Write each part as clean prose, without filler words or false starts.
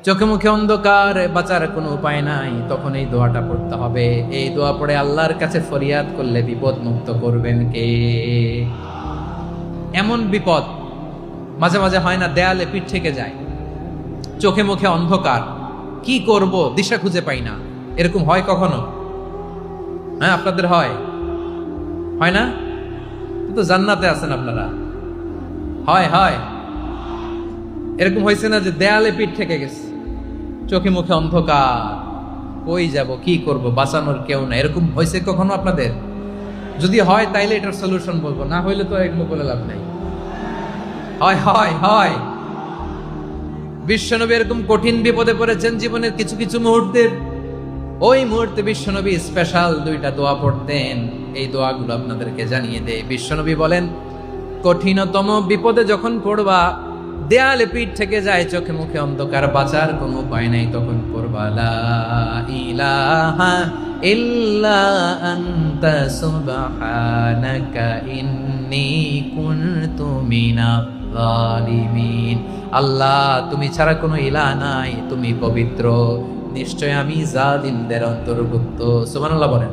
চোখে মুখে অন্ধকার, বাঁচার কোনো উপায় নাই, তখন এই দোয়াটা পড়তে হবে। এই দোয়া পড়ে আল্লাহর কাছে ফরিয়াদ করলে বিপদ মুক্ত করবেন কে? এমন বিপদ মাঝে মাঝে হয় না, দেয়ালে পিঠ থেকে যায়, চোখে মুখে অন্ধকার, কি করব দিশা খুঁজে পাই না, এরকম হয় কখনো? হ্যাঁ, আপনাদের হয় না? তো জান্নাতে আছেন আপনারা। হয় হয় এরকম হয়েছে না যে দেয়ালে পিঠ থেকে গেছে, চোখে মুখে অন্ধকার, কই যাব, কি করব, বাঁচানোর কেউ না, এরকম হয়েছে কখনো আপনাদের? যদি হয় তাইলে এটার সলিউশন বলবো, না হইলে তো এগুলো বলে লাভ নাই। হয় হয় হয় বিশ্বনবী এরকম কঠিন বিপদে পড়েছেন জীবনের কিছু কিছু মুহূর্তের। ওই মুহূর্তে বিশ্বনবী স্পেশাল দুইটা দোয়া পড়তেন। এই দোয়াগুলো আপনাদেরকে জানিয়ে দেয়। বিশ্বনবী বলেন, কঠিনতম বিপদে যখন পড়বা, দেয়ালে পিঠ থেকে যায়, চোখে মুখে অন্ধকার, বাঁচার কোনো উপায় নাই, তখন পড়বা লা ইলাহা ইল্লা আনতা সুবহানাকা ইন্নী কুনতু মিনাজ জালিমিন। আল্লাহ, তুমি ছাড়া কোনো ইলাহ নাই, তুমি পবিত্র, নিশ্চয় আমি জালিমদের অন্তর্ভুক্ত। সুবহানাল্লাহ বলেন।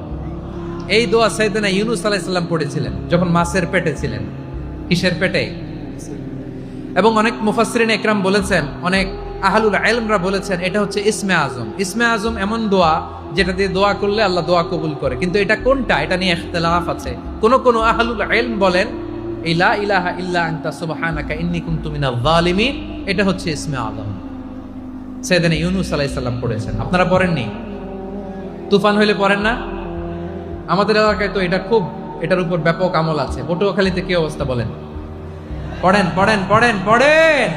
এই দোয়া সাইয়েদনা ইউনূস আলাইহিস সালাম পড়েছিলেন যখন মাছের পেটে ছিলেন। কিসের পেটে? এবং অনেক মুফাসসিরিন একরাম বলেছেন, অনেক আহলুল ইলমরা বলেছেন, এটা হচ্ছে ইসমে আজম। ইসমে আজম এমন দোয়া যেটা দিয়ে দোয়া করলে আল্লাহ দোয়া কবুল করে, কিন্তু এটা কোনটা, এটা নিয়ে ইখতিলাফ আছে। কোন আহলুল ইলম বলেন এই লা ইলাহা ইল্লা আনতা সুবহানাকা ইন্নী কুনতু মিনাজ জালিমিন, এটা হচ্ছে ইসমে আজম। সাইয়েদনা ইউনূস আলাইহিস সালাম পড়েছেন, আপনারা পড়েননি? তুফান হইলে পড়েন না? আমাদের এলাকায় তো এটা খুব, এটার উপর ব্যাপক আমল আছে। পটুয়াখালীতে কি অবস্থা বলেন? পড়েন পড়েন পড়েন পড়েন।